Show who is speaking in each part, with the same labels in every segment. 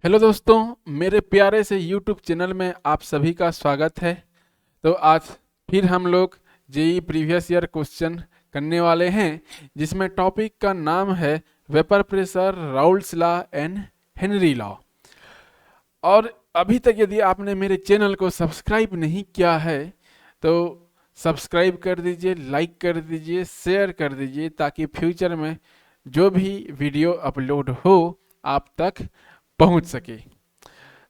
Speaker 1: Hello दोस्तों, मेरे प्यारे से यूट्यूब चैनल में आप सभी का स्वागत है। तो आज फिर हम लोग जेई प्रीवियस ईयर क्वेश्चन करने वाले हैं, जिसमें टॉपिक का नाम है vapour pressure, Raoult's law and Henry law. और अभी तक यदि आपने मेरे चैनल को सब्सक्राइब नहीं किया है तो सब्सक्राइब कर दीजिए, लाइक कर दीजिए, शेयर कर दीजिए, ताकि फ्यूचर में जो भी वीडियो अपलोड हो आप तक पहुंच सके।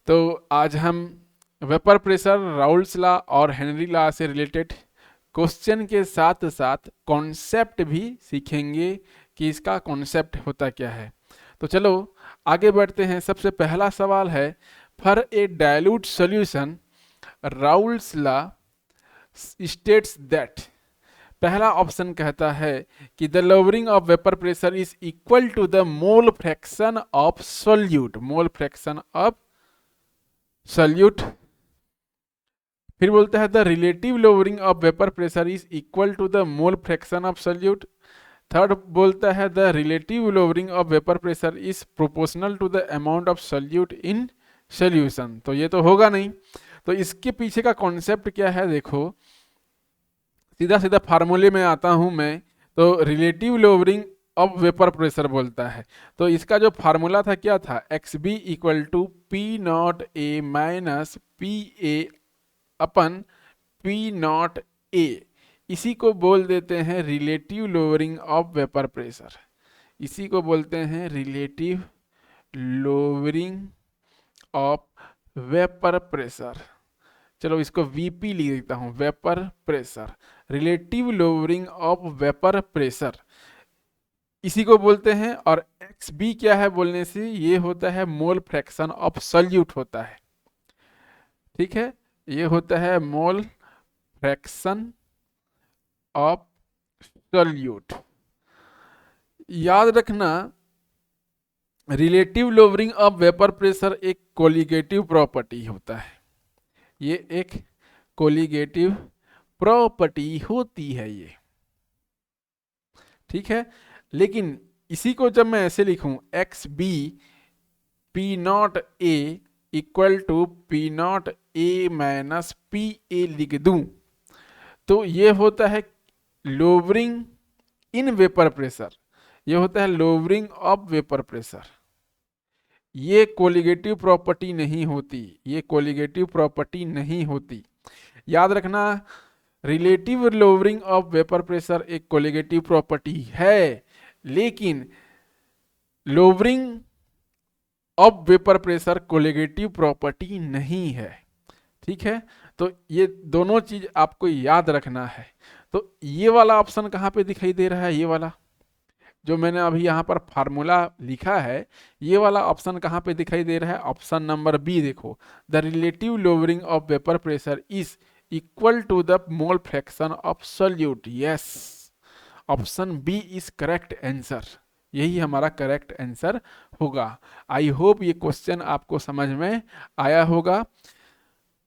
Speaker 1: तो आज हम वेपर प्रेशर, राउल्स लॉ और हेनरी लॉ से रिलेटेड क्वेश्चन के साथ साथ कॉन्सेप्ट भी सीखेंगे कि इसका कॉन्सेप्ट होता क्या है। तो चलो आगे बढ़ते हैं। सबसे पहला सवाल है, for a dilute solution Raoult's law states that. पहला ऑप्शन कहता है कि the lowering of vapour pressure is equal to the mole fraction of solute. Mole fraction of solute. फिर बोलता है the relative lowering of vapour pressure is equal to the mole fraction of solute. Third बोलता है the relative lowering of vapour pressure is proportional to the amount of solute in solution. तो ये तो होगा नहीं। तो इसके पीछे का कॉन्सेप्ट क्या है, देखो सीधा सीधा फार्मूले में आता हूं मैं। तो relative lowering of vapour pressure बोलता है, तो इसका जो फार्मूला था क्या था, X B equal to P naught A minus P A upon P naught A. इसी को बोल देते हैं relative lowering of vapour pressure. इसी को बोलते हैं relative lowering of vapour pressure. चलो इसको वीपी लिख देता हूं, vapour pressure, relative lowering of vapour pressure इसी को बोलते हैं। और एक्स बी क्या है बोलने से, ये होता है मोल फ्रैक्शन ऑफ सोल्यूट होता है। ठीक है, ये होता है मोल फ्रैक्शन ऑफ सोल्यूट। याद रखना, relative lowering of vapour pressure एक कोलिगेटिव प्रॉपर्टी होता है। ये एक कोलिगेटिव प्रॉपर्टी होती है ये, ठीक है। लेकिन इसी को जब मैं ऐसे लिखूं, X B P naught A equal to P naught A minus P A लिख दूं, तो ये होता है लोअरिंग इन वेपर प्रेशर। ये होता है लोअरिंग ऑफ वेपर प्रेशर। ये कोलिगेटिव प्रॉपर्टी नहीं होती, ये कोलिगेटिव प्रॉपर्टी नहीं होती। याद रखना, relative lowering of vapour pressure एक कोलिगेटिव प्रॉपर्टी है, लेकिन lowering of vapour pressure colligative property नहीं है। ठीक है, तो ये दोनों चीज आपको याद रखना है। तो ये वाला ऑप्शन कहाँ पे दिखाई दे रहा है, ये वाला जो मैंने अभी यहाँ पर फार्मूला लिखा है, ये वाला ऑप्शन कहाँ पे दिखाई दे रहा है, ऑप्शन नंबर बी देखो, the relative lowering of vapour pressure is equal to the mole fraction of solute. Yes, option B is correct answer, यही हमारा करेक्ट आंसर होगा। आई होप ये क्वेश्चन आपको समझ में आया होगा।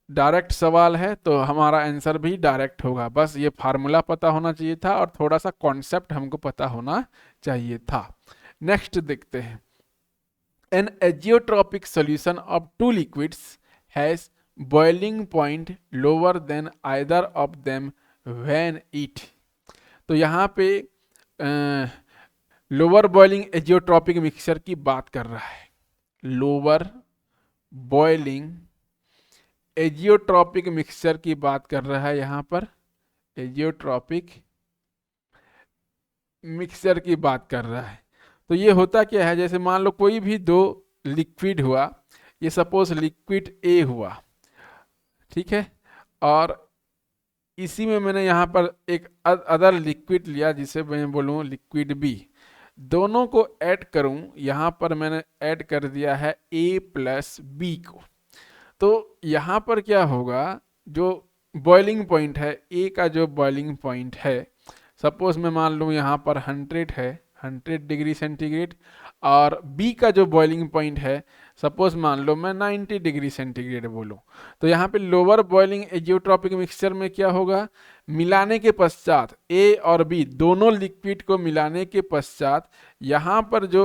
Speaker 1: डायरेक्ट सवाल है तो हमारा आंसर भी डायरेक्ट होगा, बस ये फार्मूला पता होना चाहिए था और थोड़ा सा कॉन्सेप्ट हमको पता होना चाहिए था। नेक्स्ट देखते हैं, an azeotropic solution of two liquids has boiling point lower than either of them when it. तो यहाँ पे लोअर बॉइलिंग एजियोट्रॉपिक मिक्सचर की बात कर रहा है। लोअर बॉइलिंग एजियोट्रॉपिक मिक्सचर की बात कर रहा है यहाँ पर, एजियोट्रॉपिक मिक्सचर की बात कर रहा है। तो ये होता क्या है, जैसे मान लो कोई भी दो लिक्विड हुआ, ये सपोज लिक्विड ए हुआ, ठीक है, और इसी में मैंने यहाँ पर एक अदर लिक्विड लिया जिसे मैं बोलूँ लिक्विड बी। दोनों को ऐड करूं, यहाँ पर मैंने ऐड कर दिया है ए प्लस बी को। तो यहाँ पर क्या होगा, जो बॉइलिंग पॉइंट है, ए का जो बॉइलिंग पॉइंट है, सपोज मैं मान लूँ यहाँ पर 100 है, 100 डिग्री सेंटीग्रेड, और बी का जो बॉइलिंग पॉइंट है सपोज मान लो मैं 90 डिग्री सेंटीग्रेड बोलूँ। तो यहाँ पे लोअर बॉइलिंग एजियोट्रॉपिक मिक्सचर में क्या होगा, मिलाने के पश्चात ए और बी दोनों लिक्विड को मिलाने के पश्चात यहाँ पर जो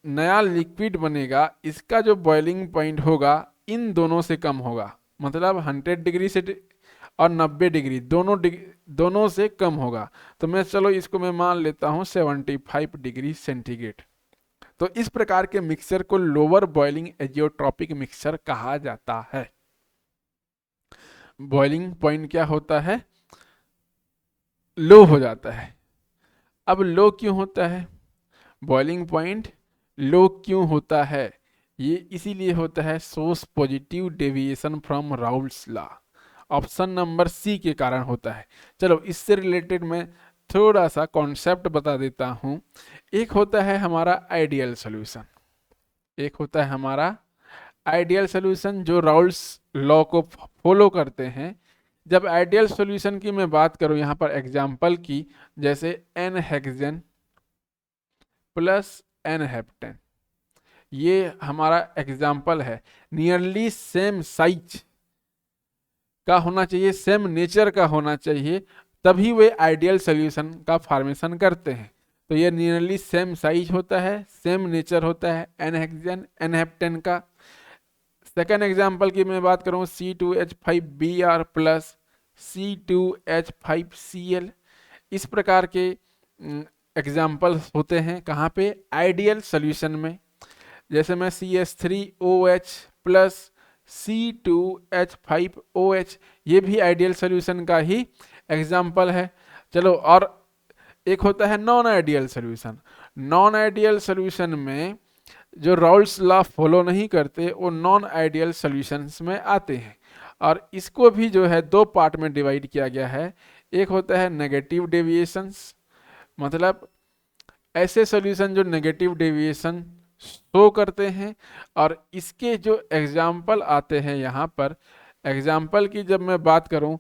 Speaker 1: नया लिक्विड बनेगा इसका जो बॉइलिंग पॉइंट होगा इन दोनों से कम होगा, मतलब 100 डिग्री से और 90 डिग्री दोनों से कम होगा। तो मैं चलो इसको मैं मान लेता हूँ 75 डिग्री सेंटीग्रेड। तो इस प्रकार के मिक्सचर को लोअर बॉइलिंग एजियोट्रॉपिक मिक्सचर कहा जाता है। बॉइलिंग पॉइंट क्या होता है, लो हो जाता है। अब लो क्यों होता है, बॉइलिंग पॉइंट लो क्यों होता है, ये इसीलिए होता है सोर्स positive deviation from Raoult's law, option number C के कारण होता है। चलो इससे रिलेटेड मैं थोड़ा सा कॉन्सेप्ट बता देता हूं। एक होता है हमारा आइडियल सॉल्यूशन, एक होता है हमारा आइडियल सॉल्यूशन जो राउल्स लॉ को फॉलो करते हैं। जब आइडियल सॉल्यूशन की मैं बात करूं यहाँ पर एग्जांपल की, जैसे n hexane plus n heptane, ये हमारा एग्जाम्पल है। नियरली सेम साइज का होना चाहिए, सेम नेचर का होना चाहिए, तभी वे आइडियल सॉल्यूशन का फॉर्मेशन करते हैं। तो ये नियरली सेम साइज होता है, सेम नेचर होता है एन हेक्सेन एन हेप्टेन का। सेकेंड एग्जाम्पल की मैं बात करूँ C2H5Br प्लस C2H5Cl, इस प्रकार के एग्जाम्पल्स होते हैं कहाँ पे, आइडियल सॉल्यूशन में। जैसे मैं CH3OH प्लस C2H5OH, ये भी आइडियल सॉल्यूशन का ही एग्जाम्पल है। चलो और एक होता है non ideal solution. Non ideal solution में जो राउल्स लॉ फॉलो नहीं करते वो नॉन आइडियल सॉल्यूशंस में आते हैं, और इसको भी जो है दो पार्ट में डिवाइड किया गया है। एक होता है नेगेटिव डेविएशंस, मतलब ऐसे सॉल्यूशन जो नेगेटिव डेविएशन शो करते हैं, और इसके जो एग्जाम्पल आते हैं यहाँ पर, एग्जाम्पल की जब मैं बात करूँ,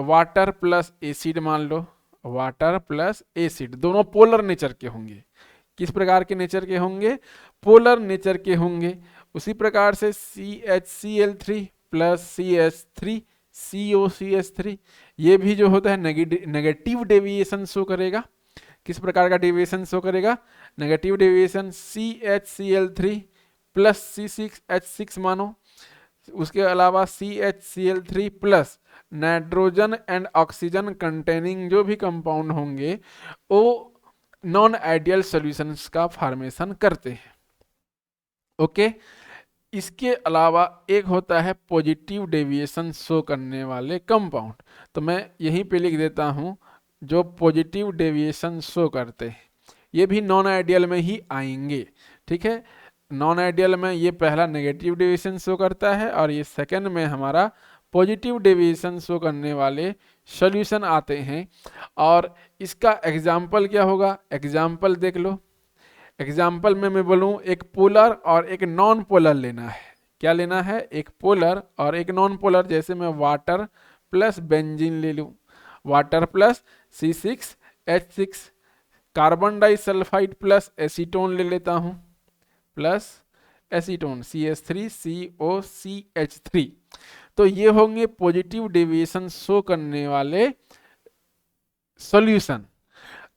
Speaker 1: वाटर प्लस एसिड मान लो, वाटर प्लस एसिड दोनों पोलर नेचर के होंगे। किस प्रकार के नेचर के होंगे, पोलर नेचर के होंगे। उसी प्रकार से CHCl3 प्लस CH3COCH3, ये भी जो होता है नेगेटिव डेविएशन शो करेगा। किस प्रकार का डेविएशन शो करेगा, negative deviation. CHCl3 plus C6H6 मानो, उसके अलावा CHCl3 plus nitrogen and oxygen containing जो भी कंपाउंड होंगे वो नॉन आइडियल सॉल्यूशंस का फॉर्मेशन करते हैं। ओके, इसके अलावा एक होता है पॉजिटिव डेविएशन शो करने वाले कंपाउंड। तो मैं यहीं पे लिख देता हूं, जो पॉजिटिव डेविएशन शो करते हैं ये भी नॉन आइडियल में ही आएंगे। ठीक है, नॉन आइडियल में ये पहला नेगेटिव डेविएशन शो करता है, और ये सेकंड में हमारा पॉजिटिव डेविएशन शो करने वाले सॉल्यूशन आते हैं। और इसका एग्जाम्पल क्या होगा, एग्जाम्पल देख लो। एग्जाम्पल में मैं बोलूँ एक पोलर और एक नॉन पोलर लेना है। क्या लेना है, एक पोलर और एक नॉन पोलर। जैसे मैं वाटर प्लस बेंजीन ले लूँ, water plus C6H6, carbon disulphide plus acetone ले लेता हूँ, प्लस एसीटोन CH3COCH3। तो ये होंगे पॉजिटिव डेविएशन शो करने वाले सॉल्यूशन।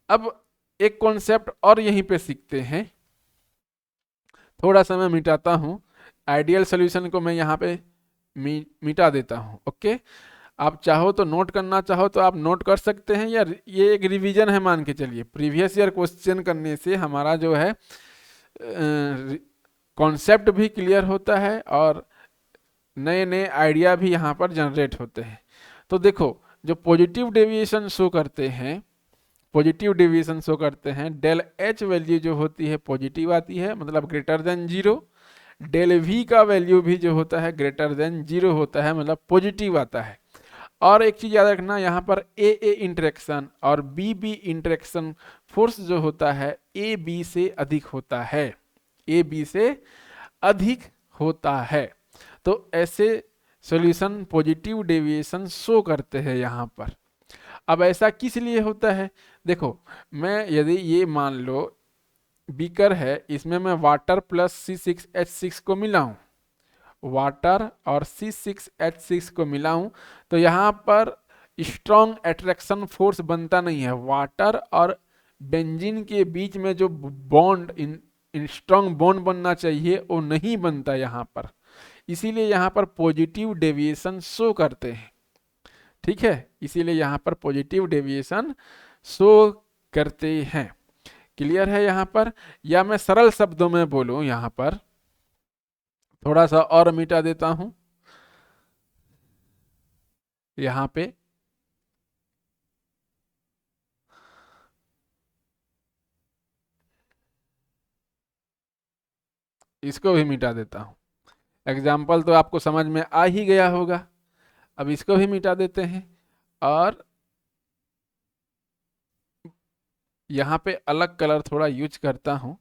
Speaker 1: अब एक कॉन्सेप्ट और यहीं पे सीखते हैं, थोड़ा सा मैं मिटाता हूं, आइडियल सॉल्यूशन को मैं यहाँ पे मिटा देता हूं। ओके, आप चाहो तो नोट करना चाहो तो आप नोट कर सकते हैं, या ये एक रिवीजन है मान के चलिए। प्रीवियस ईयर क्वेश्चन करने से हमारा जो है कॉन्सेप्ट भी क्लियर होता है और नए नए आइडिया भी यहाँ पर जनरेट होते हैं। तो देखो, जो पॉजिटिव डेविएशन शो करते हैं, पॉजिटिव डेविएशन शो करते हैं, डेल H वैल्यू जो होती है पॉजिटिव आती है, मतलब ग्रेटर देन 0। डेल V का वैल्यू भी जो होता है ग्रेटर देन 0 होता है, मतलब पॉजिटिव आता है। और एक चीज याद रखना, यहाँ पर AA इंटरेक्शन और BB इंटरेक्शन फोर्स जो होता है AB से अधिक होता है, AB से अधिक होता है। तो ऐसे सॉल्यूशन पॉजिटिव डेविएशन शो करते हैं यहाँ पर। अब ऐसा किस लिए होता है, देखो मैं यदि ये मान लो बीकर है, इसमें मैं वाटर प्लस C6H6 को मिलाऊं, वाटर और C6H6 को मिलाऊं, तो यहाँ पर स्ट्रॉन्ग अट्रैक्शन फोर्स बनता नहीं है। वाटर और बेंजीन के बीच में जो बॉन्ड स्ट्रॉन्ग बॉन्ड बनना चाहिए वो नहीं बनता यहाँ पर, इसीलिए यहाँ पर पॉजिटिव डेविएशन शो करते हैं। ठीक है, इसीलिए यहाँ पर पॉजिटिव डेविएशन शो करते हैं। क्लियर है यहाँ पर? या मैं सरल शब्दों में बोलूं, यहाँ पर थोड़ा सा और मिटा देता हूं। यहाँ पे इसको भी मिटा देता हूं। एग्जाम्पल तो आपको समझ में आ ही गया होगा। अब इसको भी मिटा देते हैं और यहाँ पे अलग कलर थोड़ा यूज करता हूँ।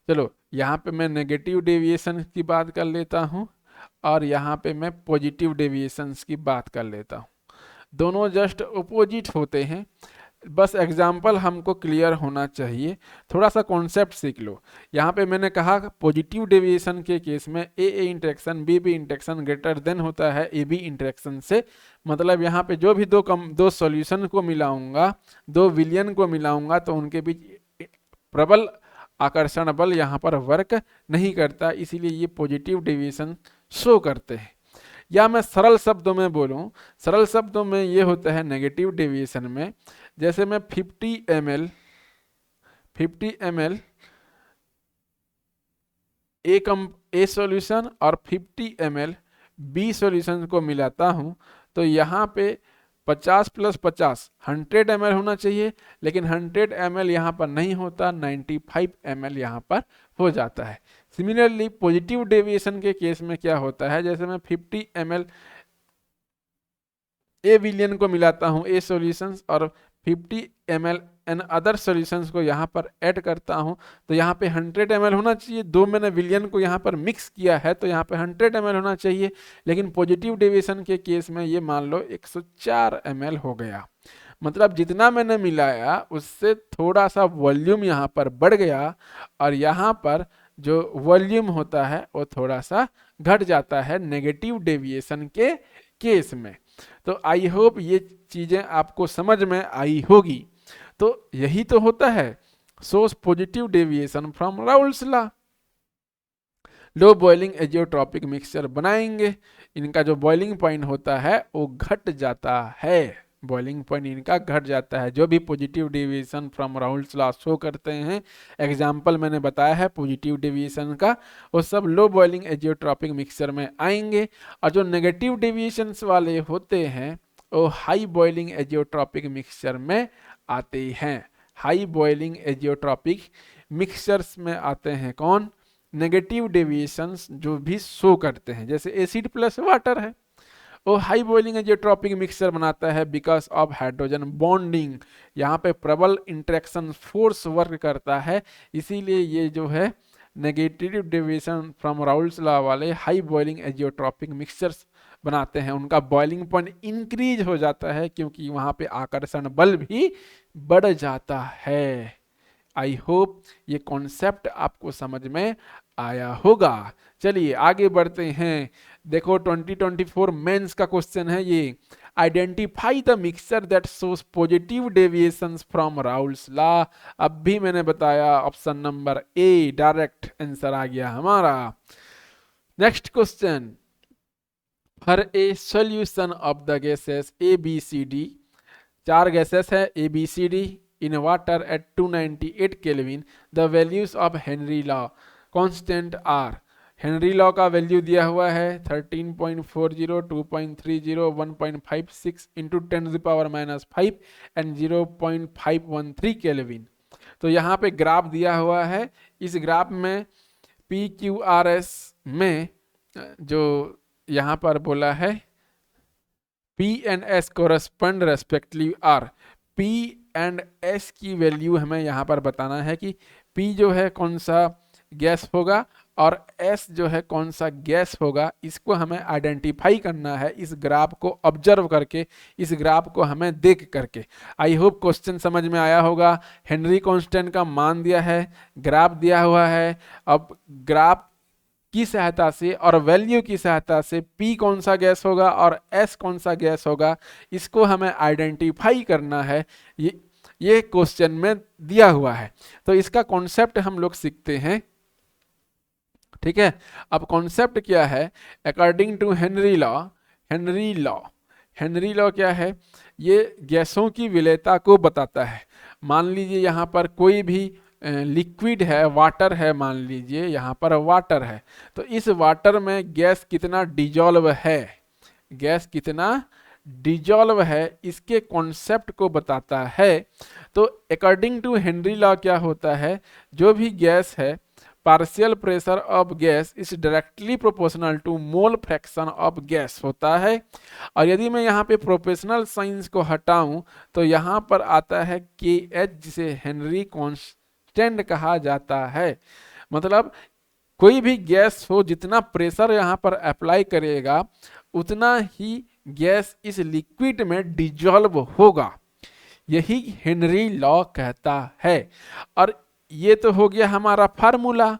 Speaker 1: चलो यहाँ पे मैं नेगेटिव डेविएशन की बात कर लेता हूँ और यहाँ पे मैं पॉजिटिव डेविएशंस की बात कर लेता हूँ। दोनों जस्ट अपोजिट होते हैं, बस एग्जाम्पल हमको क्लियर होना चाहिए। थोड़ा सा कॉन्सेप्ट सीख लो। यहाँ पे मैंने कहा पॉजिटिव डेविएशन के केस में A interaction B interaction greater than होता है ए बी इंटरेक्शन से। मतलब यहाँ पे जो भी दो सॉल्यूशन को मिलाऊंगा, दो विलियन को मिलाऊंगा, तो उनके बीच प्रबल आकर्षण बल यहाँ पर वर्क नहीं करता, इसीलिए ये पॉजिटिव डेविएशन शो करते हैं। या मैं सरल शब्दों में बोलूं, सरल शब्दों में ये होता है नेगेटिव डेविएशन में, जैसे मैं 50 ml ए सॉल्यूशन और 50 ml बी सॉल्यूशन को मिलाता हूं, तो यहाँ पे 50 + 50 100 ml होना चाहिए, लेकिन 100 ml यहाँ पर नहीं होता, 95 ml यहाँ पर हो जाता है। सिमिलरली पॉजिटिव डेविएशन के केस में क्या होता है, जैसे मैं 50 ml ए विलियन को मिलाता हूं ए सॉल्यूशंस और 50 ml एन अदर सॉल्यूशंस को यहाँ पर ऐड करता हूं, तो यहाँ पे 100 ml होना चाहिए। दो मैंने विलियन को यहाँ पर मिक्स किया है तो यहाँ पे 100 ml होना चाहिए, लेकिन पॉजिटिव डेविएशन के केस में ये मान लो 104 ml हो गया। मतलब जितना मैंने मिलाया उससे थोड़ा सा वॉल्यूम यहाँ पर बढ़ गया और यहाँ पर जो वॉल्यूम होता है वो थोड़ा सा घट जाता है नेगेटिव डेविएशन के केस में। तो आई होप ये चीजें आपको समझ में आई होगी। तो यही तो होता है सोर्स positive deviation from Raoult's law. Low boiling azeotropic mixture बनाएंगे, इनका जो बॉइलिंग पॉइंट होता है वो घट जाता है, बॉइलिंग पॉइंट इनका घट जाता है। जो भी positive deviation from Raoult's law show करते हैं, एग्जाम्पल मैंने बताया है पॉजिटिव डेविएशन का, वो सब लो बॉइलिंग एजियोट्रॉपिक मिक्सचर में आएंगे। और जो नेगेटिव डेविएशंस वाले होते हैं वो हाई बॉइलिंग एजियोट्रॉपिक मिक्सचर में आते हैं। हाई बॉइलिंग एजियोट्रॉपिक मिक्सचर्स में आते हैं कौन? नेगेटिव डेविएशंस जो भी शो करते हैं, जैसे एसिड प्लस वाटर है, वो हाई बॉइलिंग एजियोट्रॉपिक मिक्सचर बनाता है बिकॉज ऑफ हाइड्रोजन बॉन्डिंग। यहाँ पे प्रबल इंटरेक्शन फोर्स वर्क करता है, इसीलिए ये जो है negative deviation from Raoult's law वाले हाई बॉइलिंग एजियोट्रॉपिक मिक्सचर्स बनाते हैं। उनका बॉइलिंग पॉइंट इंक्रीज हो जाता है क्योंकि वहाँ पे आकर्षण बल भी बढ़ जाता है। आई होप ये कॉन्सेप्ट आपको समझ में आया होगा। चलिए आगे बढ़ते हैं। देखो 2024 मेंस का क्वेश्चन है ये, identify the mixture that shows positive deviations from Raoult's law. अब भी मैंने बताया option number A direct answer आ गया हमारा। Next question, for a solution of the gases A B C D, चार गैसेस है A B C D in water at 298 Kelvin, the values of Henry law constant are। Henry law का value दिया हुआ है 13.40, 2.30, 1.56 into 10⁻⁻5 and 0.513 kelvin. तो यहाँ पे graph दिया हुआ है। इस ग्राफ में PQRS में जो यहाँ पर बोला है P and S correspond respectively are. P and S की वैल्यू हमें यहाँ पर बताना है कि P जो है कौन सा गैस होगा और S जो है कौन सा गैस होगा, इसको हमें आइडेंटिफाई करना है इस ग्राफ को ऑब्जर्व करके, इस ग्राफ को हमें देख करके। आई होप क्वेश्चन समझ में आया होगा। हेनरी कांस्टेंट का मान दिया है, ग्राफ दिया हुआ है। अब ग्राफ की सहायता से और वैल्यू की सहायता से P कौन सा गैस होगा और S कौन सा गैस होगा, इसको हमें आइडेंटिफाई करना है। ये क्वेश्चन में दिया हुआ है। तो इसका कॉन्सेप्ट हम लोग सीखते हैं। ठीक है। अब कॉन्सेप्ट क्या है, according to Henry law, Henry law क्या है, ये गैसों की विलेयता को बताता है। मान लीजिए यहाँ पर कोई भी लिक्विड है, वाटर है, मान लीजिए यहाँ पर वाटर है, तो इस वाटर में गैस कितना डिजॉल्व है, गैस कितना डिजॉल्व है, इसके कॉन्सेप्ट को बताता है। तो अकॉर्डिंग टू हेनरी लॉ क्या होता है, जो भी गैस है, partial pressure of gas is directly proportional to mole fraction of gas होता है। और यदि मैं यहाँ पे प्रोपोर्शनल साइंस को हटाऊं तो यहाँ पर आता है के एच, जिसे हेनरी कांस्टेंट कहा जाता है। मतलब कोई भी गैस हो, जितना प्रेशर यहाँ पर अप्लाई करेगा उतना ही गैस इस लिक्विड में डिजॉल्व होगा, यही हेनरी लॉ कहता है। और ये तो हो गया हमारा फार्मूला।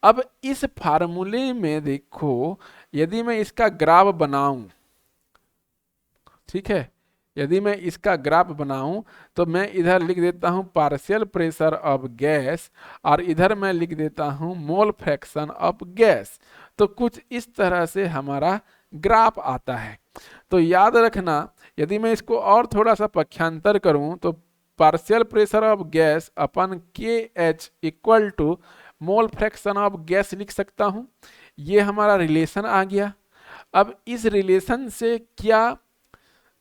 Speaker 1: अब इस फार्मूले में देखो, यदि मैं इसका ग्राफ बनाऊं, ठीक है, यदि मैं इसका ग्राफ बनाऊं तो मैं इधर लिख देता हूं पार्शियल प्रेशर ऑफ गैस और इधर मैं लिख देता हूं मोल फ्रैक्शन ऑफ गैस। तो कुछ इस तरह से हमारा ग्राफ आता है। तो याद रखना, यदि मैं इसको और थोड़ा सा पक्षांतर करूं तो पार्शियल प्रेशर ऑफ गैस अपन K H equal to mole fraction of gas लिख सकता हूं। ये हमारा रिलेशन आ गया। अब इस रिलेशन से क्या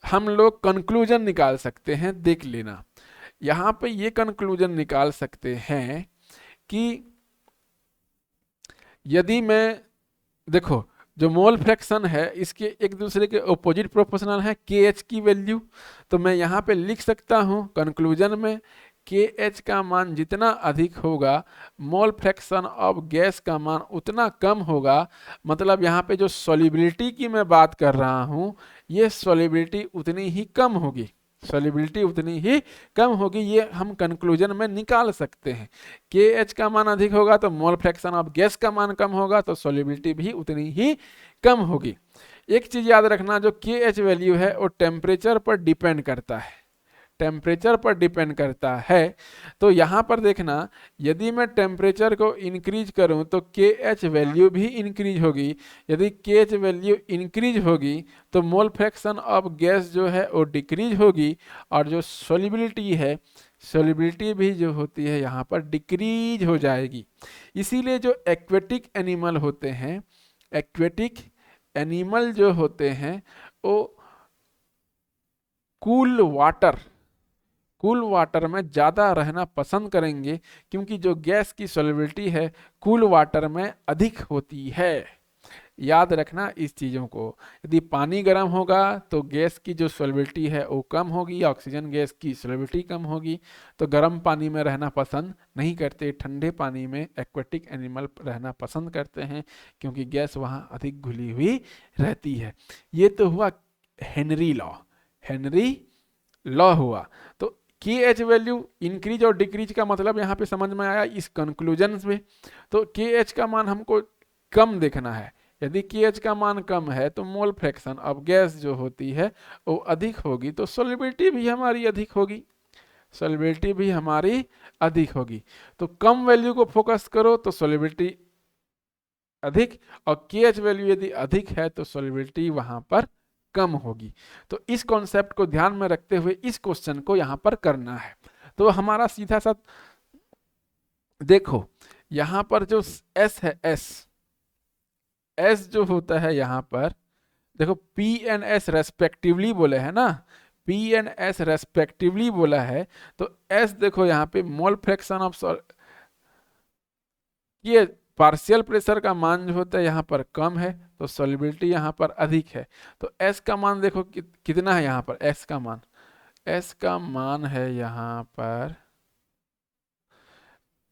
Speaker 1: हम लोग कंक्लूजन निकाल सकते हैं, देख लेना। यहां पे ये कंक्लूजन निकाल सकते हैं कि यदि मैं, देखो जो मोल फ्रैक्शन है इसके एक दूसरे के ऑपोजिट प्रोपोर्शनल है के एच की वैल्यू, तो मैं यहाँ पे लिख सकता हूँ कंक्लूजन में के एच का मान जितना अधिक होगा मोल फ्रैक्शन ऑफ गैस का मान उतना कम होगा। मतलब यहाँ पे जो सॉल्युबिलिटी की मैं बात कर रहा हूँ, ये सॉल्युबिलिटी उतनी ही कम होगी, सॉल्युबिलिटी उतनी ही कम होगी, ये हम कंक्लूजन में निकाल सकते हैं। के एच का मान अधिक होगा तो मोल फ्रैक्शन ऑफ गैस का मान कम होगा, तो सॉल्युबिलिटी भी उतनी ही कम होगी। एक चीज याद रखना, जो के एच वैल्यू है वो टेम्परेचर पर डिपेंड करता है, टेम्परेचर पर डिपेंड करता है। तो यहाँ पर देखना, यदि मैं टेम्परेचर को इंक्रीज करूँ तो के एच वैल्यू भी इंक्रीज होगी। यदि के एच वैल्यू इंक्रीज होगी तो मोल फ्रैक्शन ऑफ गैस जो है वो डिक्रीज होगी, और जो सॉल्युबिलिटी है, सॉल्युबिलिटी भी जो होती है यहाँ पर डिक्रीज हो जाएगी। इसीलिए जो एक्वेटिक एनिमल होते हैं, एक्वेटिक एनिमल जो होते हैं वो कूल वाटर में ज़्यादा रहना पसंद करेंगे, क्योंकि जो गैस की सॉल्युबिलिटी है कूल वाटर में अधिक होती है। याद रखना इस चीज़ों को। यदि पानी गर्म होगा तो गैस की जो सॉल्युबिलिटी है वो कम होगी, ऑक्सीजन गैस की सॉल्युबिलिटी कम होगी, तो गर्म पानी में रहना पसंद नहीं करते, ठंडे पानी में एक्वेटिक एनिमल रहना पसंद करते हैं, क्योंकि गैस वहाँ अधिक घुली हुई रहती है। ये तो हुआ हेनरी लॉ, हेनरी लॉ हुआ। तो के एच वैल्यू इंक्रीज और डिक्रीज का मतलब यहाँ पे समझ में आया इस कंक्लूजन में। तो के एच का मान हमको कम देखना है, यदि के एच का मान कम है तो मोल फ्रैक्शन ऑफ गैस जो होती है वो अधिक होगी, तो सॉल्युबिलिटी भी हमारी अधिक होगी, सॉल्युबिलिटी भी हमारी अधिक होगी। तो कम वैल्यू को फोकस करो तो सॉल्युबिलिटी अधिक, और के एच वैल्यू यदि अधिक है तो सॉल्युबिलिटी वहां पर कम होगी। तो इस कॉन्सेप्ट को ध्यान में रखते हुए इस क्वेश्चन को यहां पर करना है। तो हमारा सीधा सा देखो, यहां पर जो एस है, एस जो होता है यहां पर देखो पी एन एस रेस्पेक्टिवली बोले है ना, पी एन एस रेस्पेक्टिवली बोला है। तो एस देखो यहाँ पे मोल फ्रैक्शन ऑफ, ये पार्शियल प्रेशर का मान जो होता है यहाँ पर कम है, तो सॉल्युबिलिटी यहाँ पर अधिक है। तो एस का मान देखो कितना है यहाँ पर, एस का मान, एस का मान है यहाँ पर,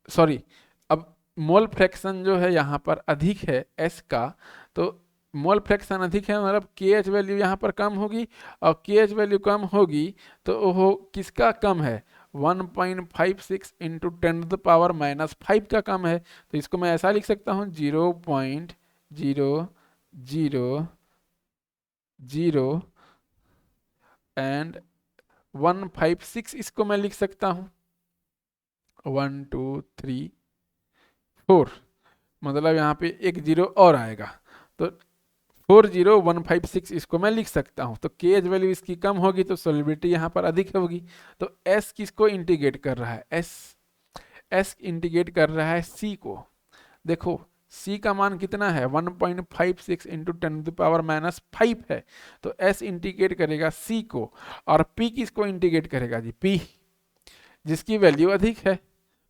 Speaker 1: सॉरी, अब मोल फ्रैक्शन जो है यहाँ पर अधिक है एस का, तो मोल फ्रैक्शन अधिक है मतलब के एच वैल्यू यहाँ पर कम होगी, और के एच वैल्यू कम होगी तो वो किसका कम है, 1.56 इंटू 10⁻⁻5 का कम है। तो इसको मैं ऐसा लिख सकता हूँ 0.0000 एंड 156, इसको मैं लिख सकता हूँ 1 2 3 4। मतलब यहाँ पे एक जीरो और आएगा, तो 40156 इसको मैं लिख सकता हूँ। तो के एच वैल्यू इसकी कम होगी तो सोल्युबिलिटी यहाँ पर अधिक होगी। तो एस किसको इंडिकेट कर रहा है, एस इंडिकेट कर रहा है सी को। देखो C का मान कितना है 1.56 इंटू 10⁻⁻5 है, तो S इंडिकेट करेगा C को, और P किसको इंडिकेट करेगा जी, P जिसकी वैल्यू अधिक है,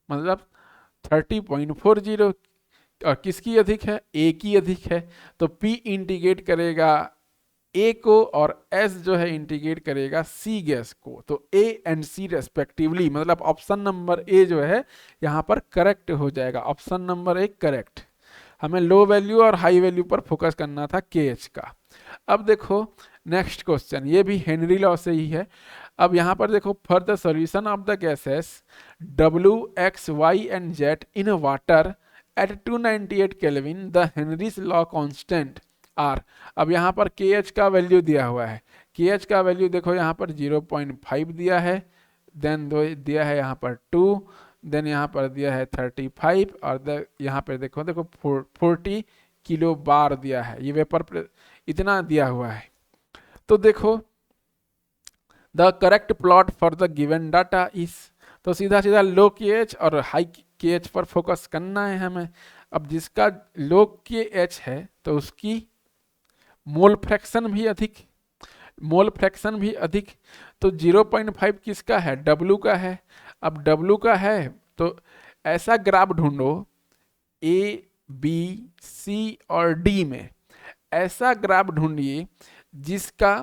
Speaker 1: मतलब 30.40, और किसकी अधिक है, A की अधिक है। तो P इंडिकेट करेगा A को और S जो है इंडिकेट करेगा C गैस को। तो A एंड C रेस्पेक्टिवली, मतलब ऑप्शन नंबर A जो है यहाँ पर करेक्ट हो जाएगा, ऑप्शन नंबर A करेक्ट। हमें लो वैल्यू और हाई वैल्यू पर फोकस करना था KH का। अब देखो नेक्स्ट क्वेश्चन, ये भी हेनरी लॉ से ही है। अब यहाँ पर देखो, for the solution of the gases W, X, Y and Z in water at 298 kelvin the Henry's law constant are. अब यहाँ पर KH का वैल्यू दिया हुआ है, KH का वैल्यू देखो यहाँ पर 0.5 दिया है, देन दिया है यहाँ पर 2, देन यहाँ पर दिया है 35, और यहाँ पर देखो 40 किलो बार दिया है, ये वेपर इतना दिया हुआ है। तो देखो the correct plot for the given data is, तो सीधा सीधा लो KH और हाई KH पर फोकस करना है हमें। अब जिसका लो KH है तो उसकी मोल फ्रैक्शन भी अधिक, मोल फ्रैक्शन भी अधिक। तो 0.5 किसका है, W का है। अब W का है तो ऐसा ग्राफ ढूंढो A, B, C और D में, ऐसा ग्राफ ढूंढिए जिसका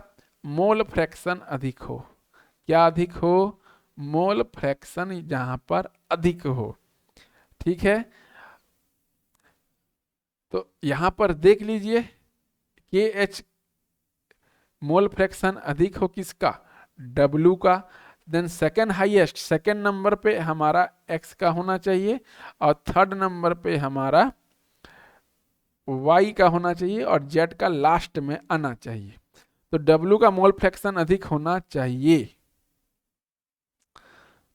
Speaker 1: मोल फ्रैक्शन अधिक हो। क्या अधिक हो, मोल फ्रैक्शन जहां पर अधिक हो, ठीक है। तो यहां पर देख लीजिए KH मोल फ्रैक्शन अधिक हो किसका, W का। Then second highest, second number पे हमारा X का होना चाहिए, और थर्ड नंबर पे हमारा Y का होना चाहिए, और Z का लास्ट में आना चाहिए। तो W का मोल फ्रैक्शन अधिक होना चाहिए,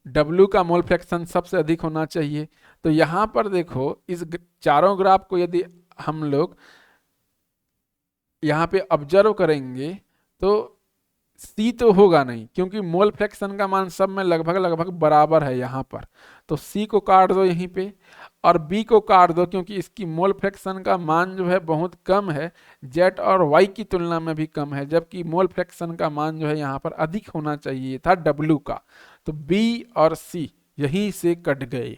Speaker 1: W का मोल फ्रैक्शन सबसे अधिक होना चाहिए। तो यहां पर देखो इस चारों ग्राफ को यदि हम लोग यहाँ पे ऑब्जर्व करेंगे तो C तो होगा नहीं, क्योंकि मोल फ्रैक्शन का मान सब में लगभग लगभग बराबर है यहाँ पर। तो C को काट दो यहीं पे, और B को काट दो क्योंकि इसकी मोल फ्रैक्शन का मान जो है बहुत कम है, Z और Y की तुलना में भी कम है, जबकि मोल फ्रैक्शन का मान जो है यहाँ पर अधिक होना चाहिए था W का। तो B और C यहीं से कट गए,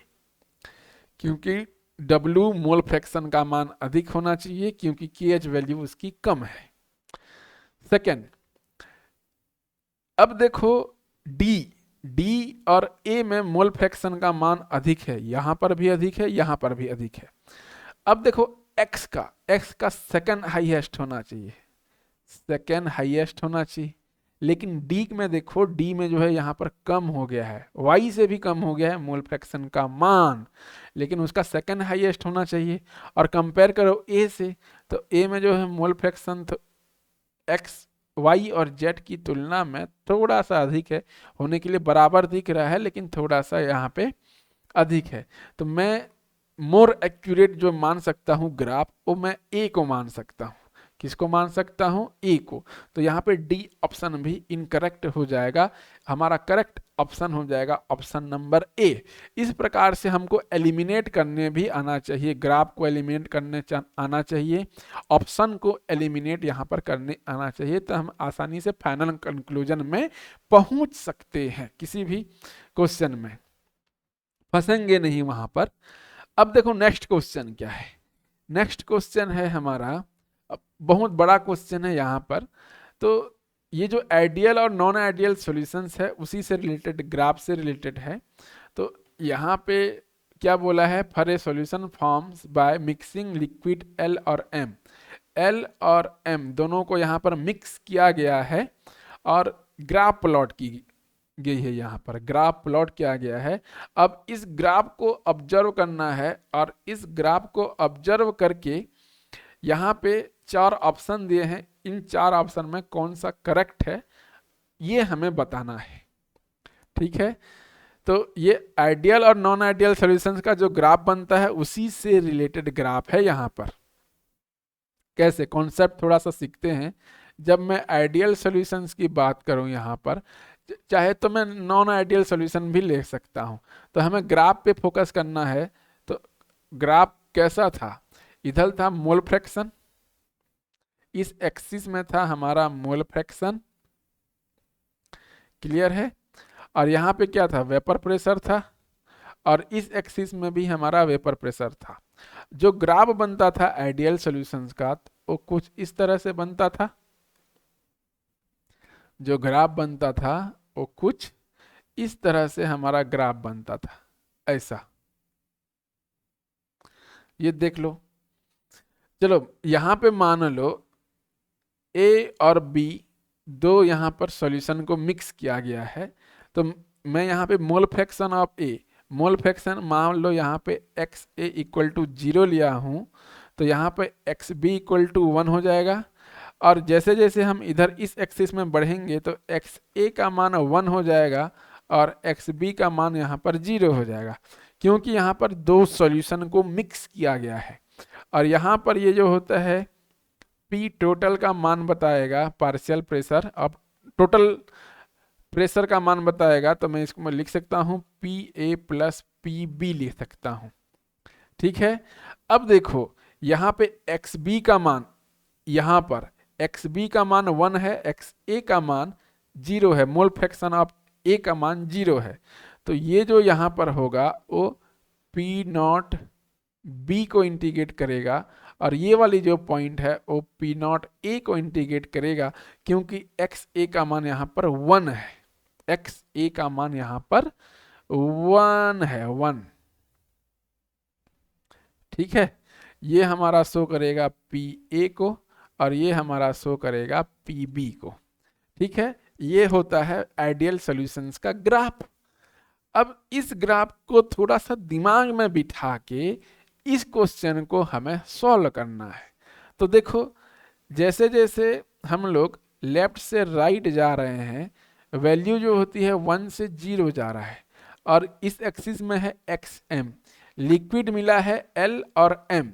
Speaker 1: क्योंकि W मोल फ्रैक्शन का मान अधिक होना चाहिए, क्योंकि KH वैल्यू उसकी कम है। सेकेंड, अब देखो D और A में मोल फ्रैक्शन का मान अधिक है, यहां पर भी अधिक है, यहां पर भी अधिक है। अब देखो X का सेकेंड हाईएस्ट होना चाहिए, सेकेंड हाईएस्ट होना चाहिए, लेकिन D में देखो, D में जो है यहाँ पर कम हो गया है, Y से भी कम हो गया है मोल फ्रैक्शन का मान, लेकिन उसका सेकेंड हाईएस्ट होना चाहिए। और कंपेयर करो A से, तो A में जो है मोल फ्रैक्शन तो X, Y और Z की तुलना में थोड़ा सा अधिक है, होने के लिए बराबर दिख रहा है, लेकिन थोड़ा सा यहाँ पे अधिक है। तो मैं मोर एक्यूरेट जो मान सकता हूँ ग्राफ, वो मैं A को मान सकता हूँ। किसको मान सकता हूँ, A को। तो यहाँ पे D ऑप्शन भी इनकरेक्ट हो जाएगा, हमारा करेक्ट ऑप्शन हो जाएगा ऑप्शन नंबर A। इस प्रकार से हमको एलिमिनेट करने भी आना चाहिए, ग्राफ को एलिमिनेट करने आना चाहिए, ऑप्शन को एलिमिनेट यहाँ पर करने आना चाहिए, तो हम आसानी से फाइनल कंक्लूजन में पहुंच सकते हैं, किसी भी क्वेश्चन में फंसेंगे नहीं वहां पर। अब देखो नेक्स्ट क्वेश्चन क्या है, नेक्स्ट क्वेश्चन है हमारा, बहुत बड़ा क्वेश्चन है यहाँ पर। तो ये जो आइडियल और नॉन आइडियल सॉल्यूशंस है उसी से रिलेटेड, ग्राफ से रिलेटेड है। तो यहाँ पे क्या बोला है, for a solution forms by mixing liquid L और M, L और M दोनों को यहाँ पर मिक्स किया गया है और ग्राफ प्लॉट की गई है, यहाँ पर ग्राफ प्लॉट किया गया है। अब इस ग्राफ को ऑब्जर्व करना है, और इस ग्राफ को ऑब्जर्व करके यहाँ पे 4 ऑप्शन दिए हैं, इन 4 ऑप्शन में कौन सा करेक्ट है ये हमें बताना है, ठीक है। तो ये आइडियल और नॉन आइडियल सॉल्यूशंस का जो ग्राफ बनता है उसी से रिलेटेड ग्राफ है यहाँ पर। कैसे, कॉन्सेप्ट थोड़ा सा सीखते हैं। जब मैं आइडियल सॉल्यूशंस की बात करूं यहाँ पर, चाहे तो मैं नॉन आइडियल सॉल्यूशन भी ले सकता हूं, तो हमें ग्राफ पे फोकस करना है। तो ग्राफ कैसा था, इधर था मोल फ्रैक्शन, इस एक्सिस में था हमारा मोल फ्रैक्शन, क्लियर है। और यहाँ पे क्या था, वेपर प्रेशर था, और इस एक्सिस में भी हमारा वेपर प्रेशर था। जो ग्राफ बनता था आइडियल सॉल्यूशंस का वो कुछ इस तरह से बनता था, जो ग्राफ बनता था वो कुछ इस तरह से हमारा ग्राफ बनता था, ऐसा। ये देख लो, चलो यहाँ पे मान लो ए और बी दो यहाँ पर सॉल्यूशन को मिक्स किया गया है। तो मैं यहाँ पे मोल fraction of A, mole fraction मान लो यहाँ पे एक्स ए इक्वल टू 0 लिया हूँ, तो यहाँ पे एक्स बी इक्वल टू 1 हो जाएगा। और जैसे जैसे हम इधर इस एक्सिस में बढ़ेंगे तो एक्स ए का मान 1 हो जाएगा और एक्स बी का मान यहाँ पर 0 हो जाएगा, क्योंकि यहाँ पर दो सॉल्यूशन को मिक्स किया गया है। और यहाँ पर ये जो होता है P टोटल का मान बताएगा, पार्शियल प्रेशर, अब टोटल प्रेशर का मान बताएगा, तो मैं इसको लिख सकता हूँ PA प्लस PB लिख सकता हूँ, ठीक है। अब देखो यहाँ पे XB का मान, यहाँ पर XB का मान 1 है, XA का मान 0 है, मोल फ्रैक्शन ऑफ A का मान 0 है। तो ये जो यहाँ पर होगा वो P नॉट B को इंटीग्रेट करेगा, और ये वाली जो पॉइंट है वो P नॉट A को इंटीग्रेट करेगा, क्योंकि XA का मान यहाँ पर 1 है, XA का मान यहाँ पर 1 है, 1, ठीक है। ये हमारा शो करेगा PA को और ये हमारा शो करेगा PB को, ठीक है। ये होता है आइडियल सॉल्यूशंस का ग्राफ। अब इस ग्राफ को थोड़ा सा दिमाग में बिठा के इस क्वेश्चन को हमें सॉल्व करना है। तो देखो, जैसे जैसे हम लोग लेफ्ट से राइट जा रहे हैं, वैल्यू जो होती है 1 से 0 जा रहा है, और इस एक्सिस में है XM, लिक्विड मिला है L और M,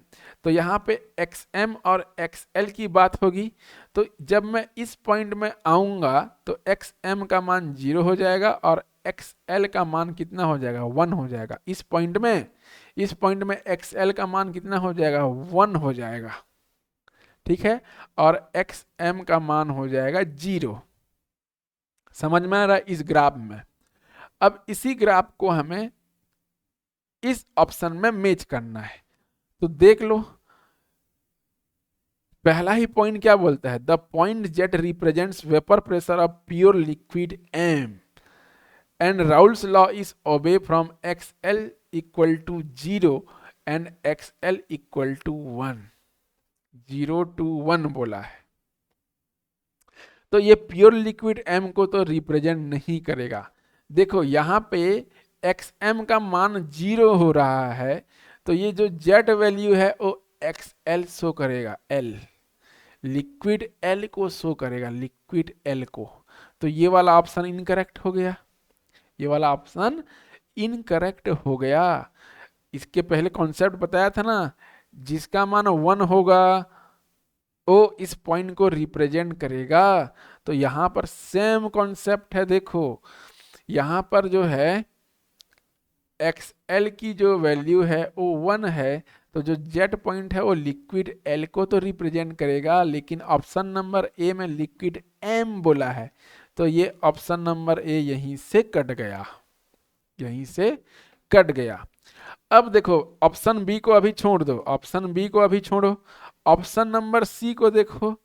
Speaker 1: तो यहाँ पे XM और XL की बात होगी। तो जब मैं इस पॉइंट में आऊँगा तो XM का मान 0 हो जाएगा और XL का मान कितना हो जाएगा, 1 हो जाएगा। इस पॉइंट में XL का मान कितना हो जाएगा, 1 हो जाएगा, ठीक है। और XM का मान हो जाएगा 0। समझ में आ रहा है इस ग्राफ में। अब इसी ग्राफ को हमें इस ऑप्शन में मैच करना है। तो देख लो, पहला ही पॉइंट क्या बोलता है, the point Z represents vapour pressure of pure liquid M and Raoult's law is obey from XL equal to 0 and XL equal to 1, 0 to 1 बोला है। तो ये प्योर लिक्विड M को तो रिप्रेजेंट नहीं करेगा। देखो यहाँ पे XM का मान 0 हो रहा है, तो ये जो जेट वैल्यू है वो XL शो करेगा, L, लिक्विड L को शो करेगा, लिक्विड L को। तो ये वाला ऑप्शन इनकरेक्ट हो गया, ये वाला ऑप्शन इनकरेक्ट हो गया। इसके पहले कॉन्सेप्ट बताया था ना, जिसका मान 1 होगा वो इस पॉइंट को रिप्रेजेंट करेगा। तो यहाँ पर सेम कॉन्सेप्ट है। देखो यहाँ पर जो है XL की जो वैल्यू है वो 1 है, तो जो जेट पॉइंट है वो लिक्विड L को तो रिप्रेजेंट करेगा, लेकिन ऑप्शन नंबर ए में लिक्विड M बोला है, तो ये ऑप्शन नंबर ए यहीं से कट गया, यहीं से कट गया। अब देखो ऑप्शन बी को अभी छोड़ दो, ऑप्शन बी को अभी छोड़ो, ऑप्शन नंबर सी को देखो,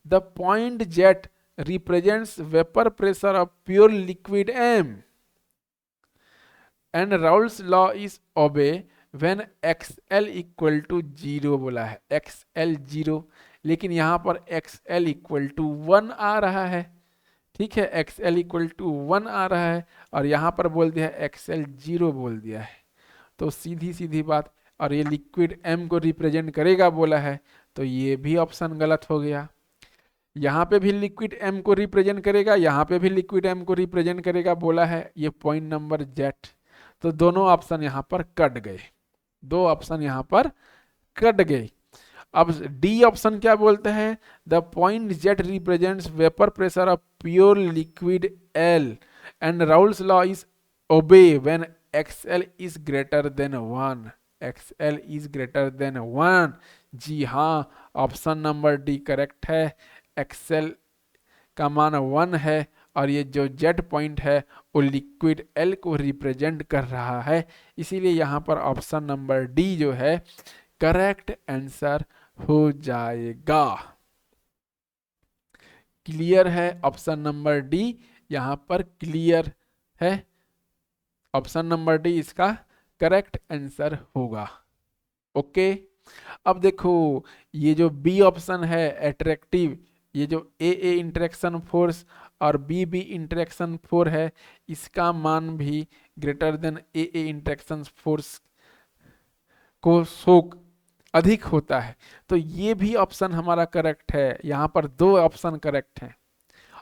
Speaker 1: the point Z represents vapour pressure of pure liquid M and Raoult's law is obey when XL equal to 0 बोला है, XL 0, लेकिन यहाँ पर XL इक्वल टू 1 आ रहा है, ठीक है, XL इक्वल टू 1 आ रहा है, और यहाँ पर बोल दिया है XL 0 बोल दिया है। तो सीधी सीधी बात, और ये लिक्विड M को रिप्रेजेंट करेगा बोला है, तो ये भी ऑप्शन गलत हो गया। यहाँ पे भी लिक्विड एम को रिप्रेजेंट करेगा, यहाँ पे भी लिक्विड एम को रिप्रेजेंट करेगा बोला है, ये पॉइंट नंबर जेड। तो दोनों ऑप्शन यहाँ पर कट गए, दो ऑप्शन यहाँ पर कट गए। अब डी ऑप्शन क्या बोलते हैं, the point Z represents vapour pressure of pure liquid L and Raoult's law is obey when X L is greater than 1, X L is greater than 1। जी हाँ, ऑप्शन नंबर डी करेक्ट है, X L का मान 1 है और ये जो जेड पॉइंट है वो लिक्विड एल को रिप्रेजेंट कर रहा है, इसीलिए यहाँ पर ऑप्शन नंबर डी जो है करेक्ट आंसर हो जाएगा। क्लियर है, ऑप्शन नंबर डी यहाँ पर क्लियर है, ऑप्शन नंबर डी इसका करेक्ट आंसर होगा। ओके, अब देखो ये जो बी ऑप्शन है एट्रैक्टिव, ये जो ए इंटरेक्शन फोर्स और बी इंटरेक्शन फोर्स है, इसका मान भी ग्रेटर देन ए इंटरेक्शन फोर्स को शोक अधिक होता है। तो ये भी ऑप्शन हमारा करेक्ट है, यहाँ पर दो ऑप्शन करेक्ट हैं,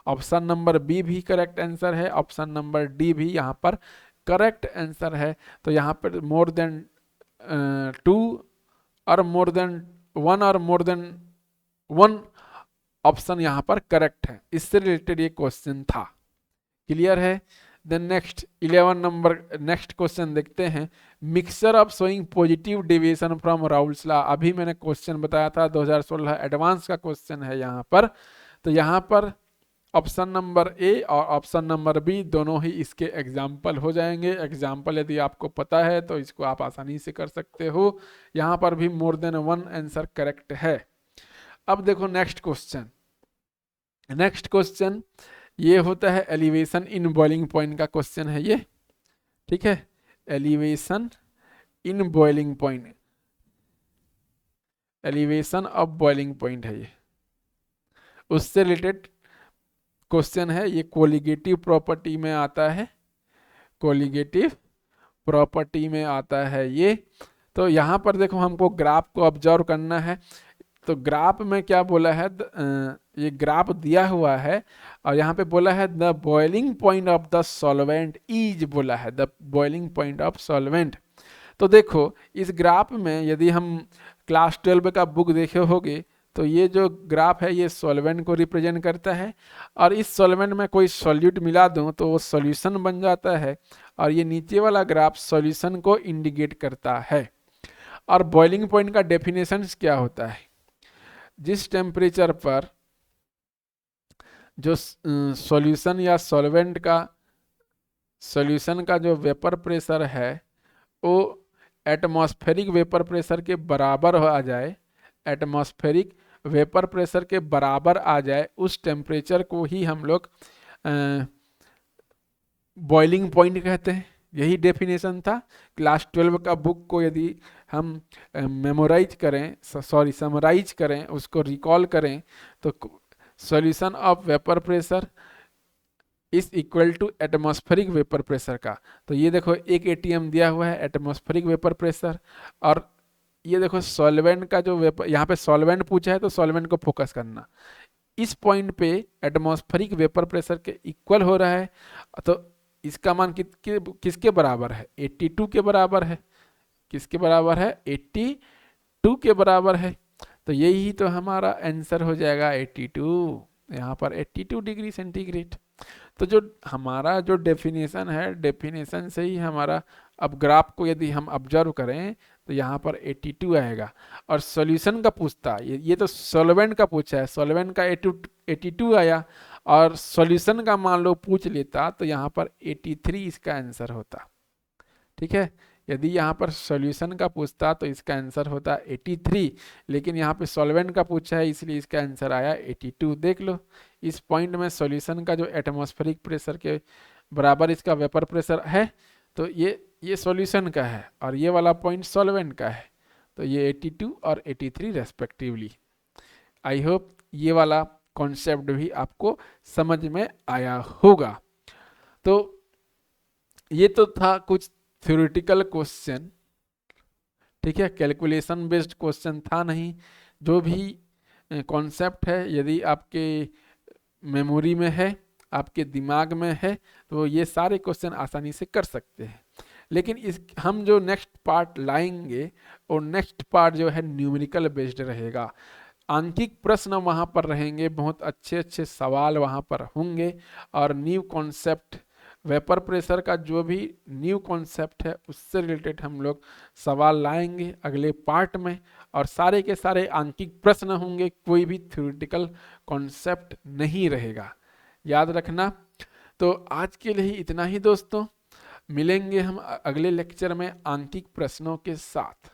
Speaker 1: ऑप्शन नंबर बी भी करेक्ट आंसर है, ऑप्शन नंबर डी भी यहाँ पर करेक्ट आंसर है। तो यहाँ पर मोर देन 2 और मोर देन 1 और मोर देन 1 ऑप्शन यहाँ पर करेक्ट है, इससे रिलेटेड ये क्वेश्चन था। क्लियर है। Then next 11 number next question देखते हैं, mixture of showing positive deviation from Raoult's law. अभी मैंने क्वेश्चन बताया था 2016 एडवांस का क्वेश्चन है यहाँ पर। तो यहाँ पर ऑप्शन नंबर ए और ऑप्शन नंबर बी दोनों ही इसके एग्जाम्पल हो जाएंगे। एग्जाम्पल यदि आपको पता है तो इसको आप आसानी से कर सकते हो। यहाँ पर भी मोर देन 1 आंसर करेक्ट है। अब देखो नेक्स्ट क्वेश्चन, नेक्स्ट क्वेश्चन ये होता है एलिवेशन इन बॉइलिंग पॉइंट का क्वेश्चन है ये, ठीक है, elevation in boiling point, elevation of boiling point है ये, उससे रिलेटेड क्वेश्चन है ये, कोलिगेटिव प्रॉपर्टी में आता है, कोलिगेटिव प्रॉपर्टी में आता है ये। तो यहाँ पर देखो हमको ग्राफ को ऑब्जर्व करना है। तो ग्राफ में क्या बोला है, ये ग्राफ दिया हुआ है और यहाँ पे बोला है the boiling point of the solvent is, बोला है the boiling point of solvent. तो देखो इस ग्राफ में यदि हम क्लास 12 का बुक देखे होगे तो ये जो ग्राफ है ये सॉल्वेंट को रिप्रेजेंट करता है और इस सॉल्वेंट में कोई सॉल्यूट मिला दूं तो वो सॉल्यूशन बन जाता है और ये नीचे वाला ग्राफ सॉल्यूशन को इंडिकेट करता है। और बॉइलिंग पॉइंट का डेफिनेशन क्या होता है, जिस टेम्परेचर पर जो सॉल्यूशन या सॉल्वेंट का, सॉल्यूशन का जो वेपर प्रेशर है वो एटमॉस्फेरिक वेपर प्रेशर के बराबर आ जाए, एटमॉस्फेरिक वेपर प्रेशर के बराबर आ जाए, उस टेम्परेचर को ही हम लोग बॉइलिंग पॉइंट कहते हैं। यही डेफिनेशन था। क्लास 12 का बुक को यदि हम मेमोराइज करें, सॉरी समराइज करें, उसको रिकॉल करें तो solution of vapour pressure is equal to atmospheric vapour pressure का। तो ये देखो एक एटीएम दिया हुआ है एटमॉस्फेरिक वेपर प्रेशर, और ये देखो सॉल्वेंट का जो वेपर, यहाँ पे सॉल्वेंट पूछा है तो सॉल्वेंट को फोकस करना, इस पॉइंट पे एटमॉस्फेरिक वेपर प्रेशर के इक्वल हो रहा है। तो इसका मान किसके बराबर है, 82 के बराबर है। किसके बराबर है, 82 के बराबर है। तो यही तो हमारा आंसर हो जाएगा 82, यहाँ पर 82 डिग्री सेंटीग्रेड। तो जो हमारा जो डेफिनेशन है, डेफिनेशन से ही हमारा, अब ग्राफ को यदि हम ऑब्जर्व करें तो यहाँ पर 82 आएगा। और सॉल्यूशन का पूछता, ये तो सॉल्वेंट का पूछा है, सॉल्वेंट का 82 आया और सॉल्यूशन का मान लो पूछ लेता तो यहाँ पर 83 इसका आंसर होता। ठीक है, यदि यहाँ पर सॉल्यूशन का पूछता तो इसका आंसर होता 83, लेकिन यहाँ पे सॉल्वेंट का पूछा है इसलिए इसका आंसर आया 82। देख लो इस पॉइंट में सॉल्यूशन का जो एटमॉस्फेरिक प्रेशर के बराबर इसका वेपर प्रेशर है, तो ये सॉल्यूशन का है और ये वाला पॉइंट सॉल्वेंट का है। तो ये 82 और 83 रेस्पेक्टिवली। आई होप ये वाला कॉन्सेप्ट भी आपको समझ में आया होगा। तो ये तो था कुछ थ्योरेटिकल क्वेश्चन, ठीक है, कैलकुलेशन बेस्ड क्वेश्चन था नहीं। जो भी कॉन्सेप्ट है, यदि आपके मेमोरी में है, आपके दिमाग में है, तो ये सारे क्वेश्चन आसानी से कर सकते हैं। लेकिन इस हम जो नेक्स्ट पार्ट लाएंगे और नेक्स्ट पार्ट जो है न्यूमेरिकल बेस्ड रहेगा। आंकिक प्रश्न वहाँ पर रहेंगे, बहुत अच्छे अच्छे सवाल वहाँ पर होंगे और न्यू कॉन्सेप्ट, वेपर प्रेशर का जो भी न्यू कॉन्सेप्ट है उससे रिलेटेड हम लोग सवाल लाएंगे अगले पार्ट में, और सारे के सारे आंकिक प्रश्न होंगे, कोई भी थ्योरेटिकल कॉन्सेप्ट नहीं रहेगा, याद रखना। तो आज के लिए इतना ही दोस्तों, मिलेंगे हम अगले लेक्चर में आंकिक प्रश्नों के साथ।